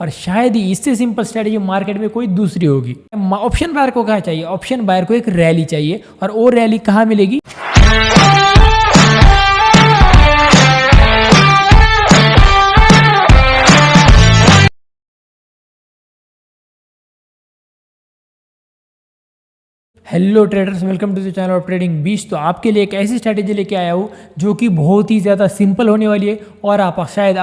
और शायद ही इससे सिंपल स्ट्रेटजी मार्केट में कोई दूसरी होगी। ऑप्शन बायर को क्या चाहिए? ऑप्शन बायर को एक रैली चाहिए, और वो रैली कहाँ मिलेगी? Hello traders, welcome to the channel of trading beach. तो आपके लिए एक ऐसी स्ट्रैटेजी लेके आया हूँ जो कि बहुत ही ज़्यादा सिंपल होने वाली है, और आप शायद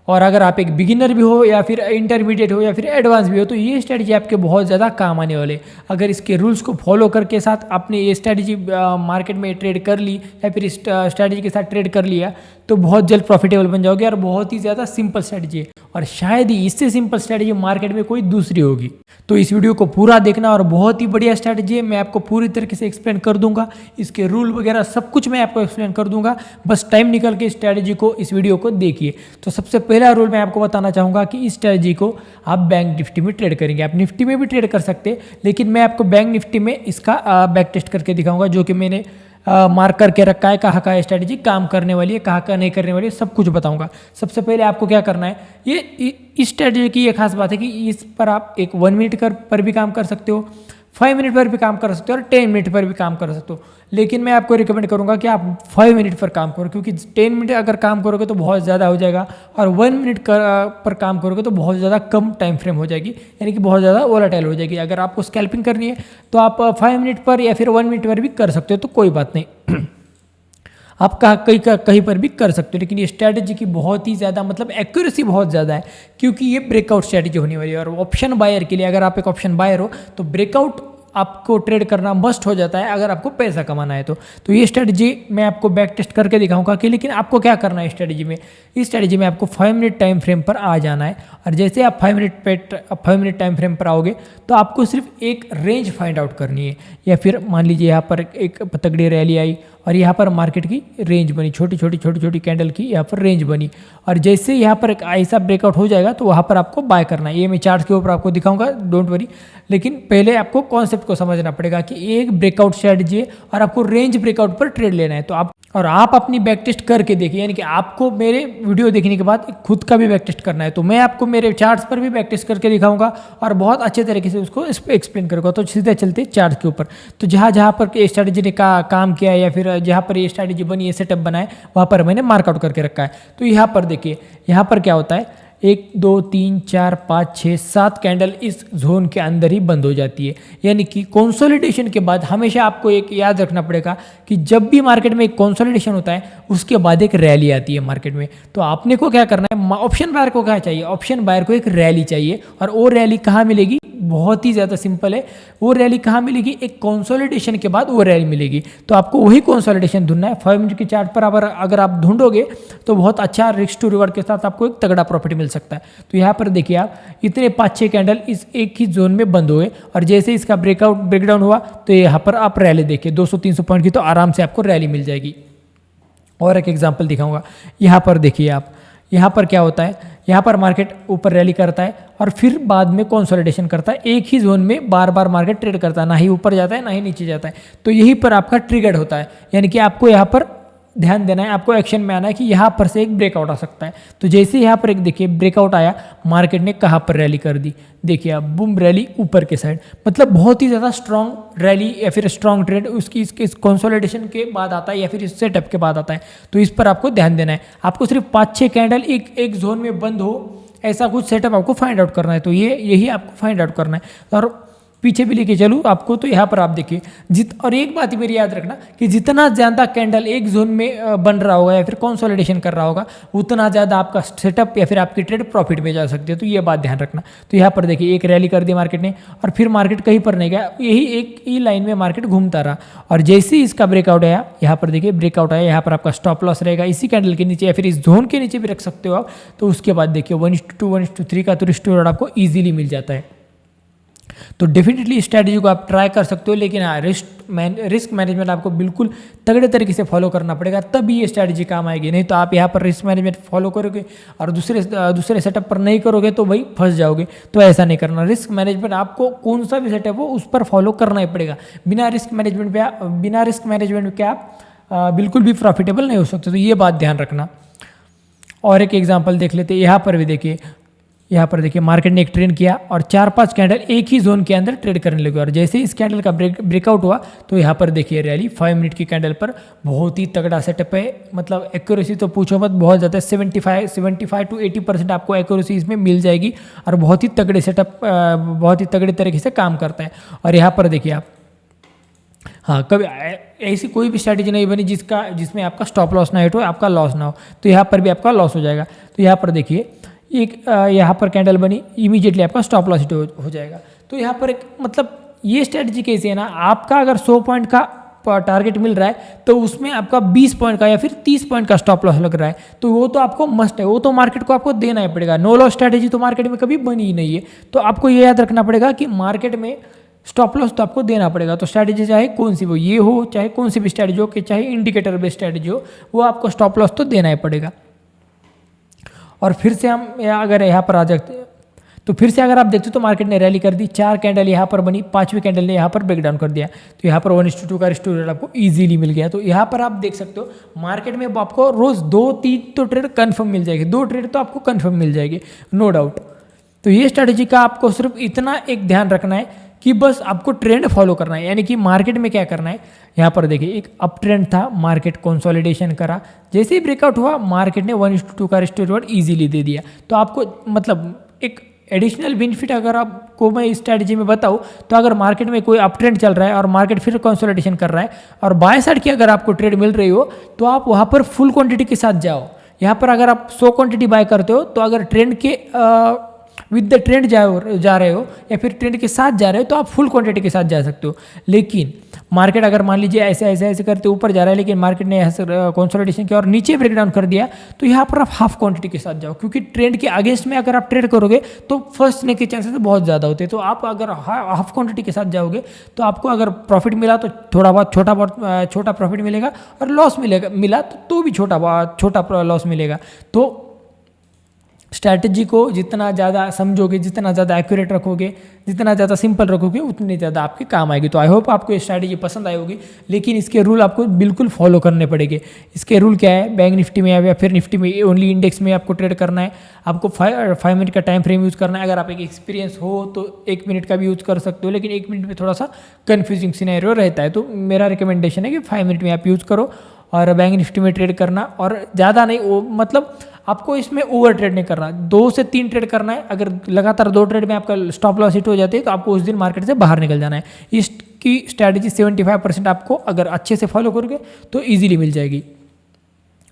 और अगर आप एक बिगिनर भी हो या फिर इंटरमीडिएट हो या फिर एडवांस भी हो, तो ये स्ट्रैटेजी आपके बहुत ज़्यादा काम आने वाले। अगर इसके रूल्स को फॉलो करके साथ आपने ये स्ट्रैटेजी मार्केट में ट्रेड कर ली या फिर इस स्ट्रैटेजी के साथ ट्रेड कर लिया, तो बहुत जल्द प्रॉफिटेबल बन जाओगे। और बहुत ही ज़्यादा सिंपल स्ट्रैटेजी है, और शायद ही इससे सिंपल स्ट्रैटेजी मार्केट में कोई दूसरी होगी। तो इस वीडियो को पूरा देखना, और बहुत ही बढ़िया स्ट्रैटेजी है। मैं आपको पूरी तरीके से एक्सप्लेन कर दूंगा, इसके रूल वगैरह सब कुछ मैं आपको एक्सप्लेन कर दूंगा। बस टाइम निकल के स्ट्रैटेजी को, इस वीडियो को देखिए। तो सबसे पहला रूल मैं आपको बताना चाहूँगा कि इस स्ट्रैटेजी को आप बैंक निफ्टी में ट्रेड करेंगे। आप निफ्टी में भी ट्रेड कर सकते हैं, लेकिन मैं आपको बैंक निफ्टी में इसका बैक टेस्ट करके दिखाऊंगा, जो कि मैंने मार्क करके रखा है। कहाँ का स्ट्रैटेजी काम करने वाली है, कहाँ का नहीं करने वाली है, सब कुछ बताऊंगा। सबसे पहले आपको क्या करना है, इस स्ट्रैटेजी की ये खास बात है कि इस पर आप एक 1 मिनट पर भी काम कर सकते हो, 5 मिनट पर भी काम कर सकते हो, और 10 मिनट पर भी काम कर सकते हो। लेकिन मैं आपको रिकमेंड करूंगा कि आप 5 मिनट पर काम करो, क्योंकि 10 मिनट अगर काम करोगे तो बहुत ज़्यादा हो जाएगा, और 1 मिनट पर काम करोगे तो बहुत ज़्यादा कम टाइम फ्रेम हो जाएगी, यानी कि बहुत ज़्यादा वोलेटाइल हो जाएगी। अगर आपको स्कैल्पिंग करनी है तो आप 5 मिनट पर या फिर 1 मिनट पर भी कर सकते हो, तो कोई बात नहीं। आप कहीं पर भी कर सकते हो। लेकिन ये स्ट्रैटेजी की बहुत ही ज़्यादा मतलब एक्यूरेसी बहुत ज़्यादा है, क्योंकि ये ब्रेकआउट स्ट्रैटेजी होने वाली है। और ऑप्शन बायर के लिए, अगर आप एक ऑप्शन बायर हो, तो ब्रेकआउट आपको ट्रेड करना मस्ट हो जाता है अगर आपको पैसा कमाना है। तो ये स्ट्रैटेजी मैं आपको बैक टेस्ट करके दिखाऊंगा कि लेकिन आपको क्या करना है इस स्ट्रैटेजी में आपको 5 मिनट टाइम फ्रेम पर आ जाना है। और जैसे आप 5 मिनट टाइम फ्रेम पर आओगे, तो आपको सिर्फ एक रेंज फाइंड आउट करनी है। या फिर मान लीजिए यहाँ पर एक तगड़ी रैली आई, और यहाँ पर मार्केट की रेंज बनी, छोटी छोटी कैंडल की यहाँ पर रेंज बनी, और जैसे यहाँ पर एक ऐसा ब्रेकआउट हो जाएगा, तो वहाँ पर आपको बाय करना है। ये मैं चार्ट के ऊपर आपको दिखाऊंगा, डोंट वरी। लेकिन पहले आपको कॉन्सेप्ट को समझना पड़ेगा कि एक ब्रेकआउट स्ट्रैटेजी है, और आपको रेंज ब्रेकआउट पर ट्रेड लेना है। तो आप अपनी बैक टेस्ट करके देखिए, यानी कि आपको मेरे वीडियो देखने के बाद खुद का भी बैक टेस्ट करना है। तो मैं आपको मेरे चार्ट्स पर भी बैक टेस्ट करके दिखाऊंगा, और बहुत अच्छे तरीके से उसको एक्सप्लेन करूँगा। तो सीधे चलते चार्ट के ऊपर। तो जहाँ पर स्ट्रैटेजी ने काम किया है, या फिर जहाँ पर ये स्ट्रैटेजी बनी, ये सेटअप बना है, वहाँ पर मैंने मार्कआउट करके रखा है। तो यहाँ पर देखिए, यहाँ पर क्या होता है, 1 2 3 4 5 6 7 कैंडल इस जोन के अंदर ही बंद हो जाती है। यानी कि कंसोलिडेशन के बाद हमेशा आपको एक याद रखना पड़ेगा कि जब भी मार्केट में एक कंसोलिडेशन होता है, उसके बाद एक रैली आती है मार्केट में। तो आपने को क्या करना है, ऑप्शन बायर को क्या चाहिए? ऑप्शन बायर को एक रैली चाहिए, और वो रैली कहाँ मिलेगी? बहुत ही ज़्यादा सिंपल है। वो रैली कहाँ मिलेगी? एक कंसोलिडेशन के बाद वो रैली मिलेगी। तो आपको वही कंसोलिडेशन ढूंढना है। 5 मिनट के चार्ट पर अगर आप ढूंढोगे, तो बहुत अच्छा रिस्क टू रिवॉर्ड के साथ आपको एक तगड़ा प्रॉफिट मिल सकता है। तो यहाँ पर देखिए, आप इतने 5-6 कैंडल इस एक ही जोन में बंद हुए, और जैसे इसका ब्रेकडाउन हुआ, तो यहाँ पर आप रैली देखिए 200-300 पॉइंट की, तो आराम से आपको रैली मिल जाएगी। और एक एग्जाम्पल दिखाऊंगा। यहाँ पर देखिए आप, यहाँ पर क्या होता है, यहाँ पर मार्केट ऊपर रैली करता है, और फिर बाद में कंसोलिडेशन करता है। एक ही जोन में बार बार मार्केट ट्रेड करता है, ना ही ऊपर जाता है ना ही नीचे जाता है। तो यही पर आपका ट्रिगर्ड होता है, यानी कि आपको यहाँ पर ध्यान देना है, आपको एक्शन में आना है कि यहाँ पर से एक ब्रेकआउट आ सकता है। तो जैसे यहाँ पर एक देखिए ब्रेकआउट आया, मार्केट ने कहाँ पर रैली कर दी, देखिए आप, बूम रैली ऊपर के साइड। मतलब बहुत ही ज़्यादा स्ट्रॉन्ग रैली या फिर स्ट्रॉन्ग ट्रेड इसके कंसोलिडेशन के बाद आता है, या फिर इस सेटअप के बाद आता है। तो इस पर आपको ध्यान देना है। आपको सिर्फ 5-6 कैंडल एक जोन में बंद हो, ऐसा कुछ सेटअप आपको फाइंड आउट करना है। तो यही आपको फाइंड आउट करना है। और पीछे भी लेके चलूँ आपको, तो यहाँ पर आप देखिए और एक बात मेरी याद रखना कि जितना ज़्यादा कैंडल एक जोन में बन रहा होगा या फिर कंसोलिडेशन कर रहा होगा, उतना ज़्यादा आपका सेटअप या फिर आपकी ट्रेड प्रॉफिट में जा सकती है। तो ये बात ध्यान रखना। तो यहाँ पर देखिए, एक रैली कर दी मार्केट ने, और फिर मार्केट कहीं पर नहीं गया, यही एक ही लाइन में मार्केट घूमता रहा। और जैसे ही इसका ब्रेकआउट आया, यहाँ पर देखिए ब्रेकआउट आया, यहाँ पर आपका स्टॉप लॉस रहेगा इसी कैंडल के नीचे, या फिर इस जोन के नीचे भी रख सकते हो आप। तो उसके बाद देखिए 1:2 1:3 का तो रिस्क टू रिवॉर्ड आपको ईजिली मिल जाता है। तो डेफिनेटली इस स्ट्रैटेजी को आप ट्राई कर सकते हो, लेकिन हाँ, रिस्क मैनेजमेंट आपको बिल्कुल तगड़े तरीके से फॉलो करना पड़ेगा, तभी ये स्ट्रैटेजी काम आएगी। नहीं तो आप यहाँ पर रिस्क मैनेजमेंट फॉलो करोगे और दूसरे सेटअप पर नहीं करोगे, तो भाई फंस जाओगे। तो ऐसा नहीं करना। रिस्क मैनेजमेंट आपको कौन सा भी सेटअप हो उस पर फॉलो करना ही पड़ेगा। बिना रिस्क मैनेजमेंट के आप बिल्कुल भी प्रॉफिटेबल नहीं हो सकते। तो ये बात ध्यान रखना। और एक एग्जाम्पल देख लेते हैं। यहाँ पर भी देखिए, यहाँ पर देखिए मार्केट ने एक ट्रेंड किया और 4-5 कैंडल एक ही जोन के अंदर ट्रेड करने लगे और जैसे ही इस कैंडल का ब्रेकआउट हुआ तो यहाँ पर देखिए रैली 5 मिनट की कैंडल पर बहुत ही तगड़ा सेटअप है। मतलब एक्यूरेसी तो पूछो मत, बहुत ज़्यादा 75 to 80% आपको एक्यूरेसी इसमें मिल जाएगी और बहुत ही तगड़े सेटअप, बहुत ही तगड़े तरीके से काम करता है। और यहाँ पर देखिए आप, हाँ, कभी ऐसी कोई भी स्ट्रैटेजी नहीं बनी जिसमें आपका स्टॉप लॉस ना हिट हो, आपका लॉस ना हो, तो यहाँ पर भी आपका लॉस हो जाएगा। तो यहाँ पर देखिए एक यहाँ पर कैंडल बनी, इमीडिएटली आपका स्टॉप लॉस हिट हो जाएगा। तो यहाँ पर एक मतलब ये स्ट्रैटेजी कैसी है ना, आपका अगर 100 पॉइंट का टारगेट मिल रहा है तो उसमें आपका 20 पॉइंट का या फिर 30 पॉइंट का स्टॉप लॉस लग रहा है, तो वो तो आपको मस्ट है, वो तो मार्केट को आपको देना ही पड़ेगा। नो लॉस स्ट्रैटेजी तो मार्केट में कभी बनी ही नहीं है। तो आपको ये याद रखना पड़ेगा कि मार्केट में स्टॉप लॉस तो आपको देना पड़ेगा। तो स्ट्रैटेजी चाहे कौन सी वो ये हो, चाहे कौन सी भी स्ट्रैटेजी हो, कि चाहे इंडिकेटर बेस्ड स्ट्रैटेजी हो, वो आपको स्टॉप लॉस तो देना ही पड़ेगा। और फिर से हम अगर यहाँ पर आ जाते हैं तो फिर से अगर आप देखते हो तो मार्केट ने रैली कर दी, 4 कैंडल यहाँ पर बनी, 5वीं कैंडल ने यहाँ पर ब्रेकडाउन कर दिया। तो यहाँ पर 1:2 का रिस्क टू रेट आपको इजीली मिल गया। तो यहाँ पर आप देख सकते हो मार्केट में आपको रोज 2-3 तो ट्रेड कन्फर्म मिल जाएगी, 2 ट्रेड तो आपको कन्फर्म मिल जाएगी, नो डाउट। तो ये स्ट्रैटेजी का आपको सिर्फ इतना एक ध्यान रखना है कि बस आपको ट्रेंड फॉलो करना है, यानी कि मार्केट में क्या करना है। यहाँ पर देखिए एक अप ट्रेंड था, मार्केट कंसोलिडेशन करा, जैसे ही ब्रेकआउट हुआ मार्केट ने 1:2 का रिस्क टू रिवॉर्ड इजीली दे दिया। तो आपको मतलब एक एडिशनल बेनिफिट अगर आपको मैं इस स्ट्रैटेजी में बताऊँ तो अगर मार्केट में कोई अप ट्रेंड चल रहा है और मार्केट फिर कंसोलिडेशन कर रहा है और बाय साइड की अगर आपको ट्रेड मिल रही हो तो आप वहाँ पर फुल क्वांटिटी के साथ जाओ। यहाँ पर अगर आप 100 क्वांटिटी बाय करते हो तो अगर ट्रेंड के विद द ट्रेंड जा रहे हो या फिर ट्रेंड के साथ जा रहे हो तो आप फुल क्वांटिटी के साथ जा सकते हो। लेकिन मार्केट अगर मान लीजिए ऐसे करते ऊपर जा रहा है, लेकिन मार्केट ने यहाँ से कंसोलिडेशन किया और नीचे ब्रेकडाउन कर दिया, तो यहाँ पर आप हाफ क्वांटिटी के साथ जाओ, क्योंकि ट्रेंड के अगेंस्ट में अगर आप ट्रेड करोगे तो फंसने के चांसेस बहुत ज़्यादा होते हैं। तो आप अगर हाफ क्वांटिटी के साथ जाओगे तो आपको अगर प्रॉफिट मिला तो थोड़ा बहुत छोटा प्रॉफिट मिलेगा, और लॉस मिला तो भी छोटा लॉस मिलेगा। तो स्ट्रैटेजी को जितना ज़्यादा समझोगे, जितना ज़्यादा एक्यूरेट रखोगे, जितना ज़्यादा सिंपल रखोगे, उतनी ज़्यादा आपके काम आएगी। तो आई होप आपको ये स्ट्रैटेजी पसंद आई होगी, लेकिन इसके रूल आपको बिल्कुल फॉलो करने पड़ेंगे। इसके रूल क्या है, बैंक निफ्टी में या फिर निफ्टी में ओनली इंडेक्स में आपको ट्रेड करना है, आपको 5 मिनट का टाइम फ्रेम यूज़ करना है। अगर आप एक एक्सपीरियंस हो तो 1 मिनट का भी यूज़ कर सकते हो, लेकिन 1 मिनट में थोड़ा सा कन्फ्यूजिंग सिनेरियो रहता है। तो मेरा रिकमेंडेशन है कि 5 मिनट में आप यूज़ करो और बैंक निफ्टी में ट्रेड करना, और ज़्यादा नहीं, वो मतलब आपको इसमें ओवर ट्रेड नहीं करना, 2 से 3 ट्रेड करना है। अगर लगातार 2 ट्रेड में आपका स्टॉप लॉस हिट हो जाते हैं तो आपको उस दिन मार्केट से बाहर निकल जाना है। इसकी स्ट्रैटेजी 75% आपको अगर अच्छे से फॉलो करोगे तो ईजिली मिल जाएगी,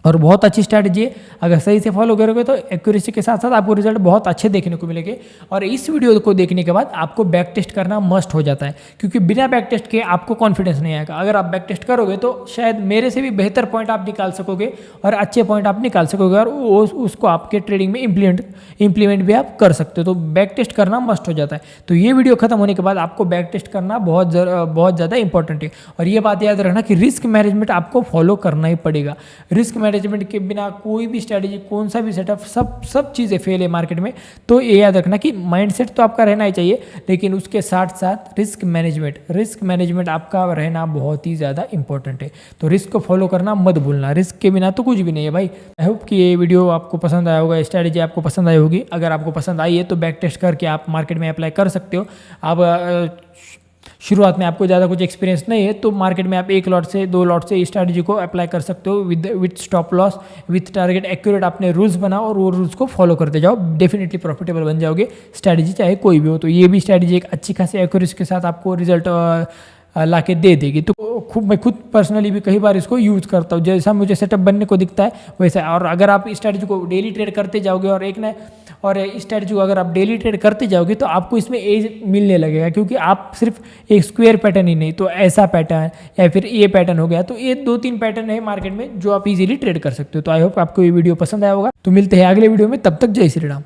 और बहुत अच्छी स्ट्रैटेजी है। अगर सही से फॉलो करोगे तो एक्यूरेसी के साथ साथ आपको रिजल्ट बहुत अच्छे देखने को मिलेंगे। और इस वीडियो को देखने के बाद आपको बैक टेस्ट करना मस्ट हो जाता है, क्योंकि बिना बैक टेस्ट के आपको कॉन्फिडेंस नहीं आएगा। अगर आप बैक टेस्ट करोगे तो शायद मेरे से भी बेहतर पॉइंट आप निकाल सकोगे और अच्छे पॉइंट आप निकाल सकोगे, और उसको आपके ट्रेडिंग में इम्प्लीमेंट भी आप कर सकते हो। तो बैक टेस्ट करना मस्ट हो जाता है। तो ये वीडियो खत्म होने के बाद आपको बैक टेस्ट करना बहुत ज़्यादा इंपॉर्टेंट है। और ये बात याद रखना कि रिस्क मैनेजमेंट आपको फॉलो करना ही पड़ेगा। रिस्क मैनेजमेंट के बिना कोई भी स्ट्रैटेजी, कौन सा भी सेटअप, सब चीज़ें फेल है मार्केट में। तो ये याद रखना कि माइंडसेट तो आपका रहना ही चाहिए, लेकिन उसके साथ साथ रिस्क मैनेजमेंट आपका रहना बहुत ही ज़्यादा इंपॉर्टेंट है। तो रिस्क को फॉलो करना मत भूलना, रिस्क के बिना तो कुछ भी नहीं है भाई। आई होप कि ये वीडियो आपको पसंद आया होगा, स्ट्रैटेजी आपको पसंद आई होगी। अगर आपको पसंद आई है तो बैक टेस्ट करके आप मार्केट में अप्लाई कर सकते हो। आप शुरुआत में आपको ज़्यादा कुछ एक्सपीरियंस नहीं है तो मार्केट में आप 1 लॉट से 2 लॉट से इस स्ट्रैटेजी को अप्लाई कर सकते हो with stop loss, with target accurate. आपने रूल्स बनाओ और वो रूल्स को फॉलो करते जाओ, डेफिनेटली प्रॉफिटेबल बन जाओगे। स्ट्रैटेजी चाहे कोई भी हो, तो ये भी स्ट्रैटेजी एक अच्छी खासी एक्यूरेसी के साथ आपको रिजल्ट ला के दे देगी। तो मैं खुद पर्सनली भी कई बार इसको यूज़ करता हूँ, जैसा मुझे सेटअप बनने को दिखता है वैसा। और अगर आप इस स्ट्रैटेजी को डेली ट्रेड करते जाओगे और इस स्ट्रैटेजी को अगर आप डेली ट्रेड करते जाओगे तो आपको इसमें एज मिलने लगेगा, क्योंकि आप सिर्फ एक स्क्वायर पैटर्न ही नहीं, तो ऐसा पैटर्न या फिर ये पैटर्न हो गया, तो ये 2-3 पैटर्न है मार्केट में जो आप इजीली ट्रेड कर सकते हो। तो आई होप आपको ये वीडियो पसंद आया होगा। तो मिलते हैं अगले वीडियो में, तब तक जय श्री राम।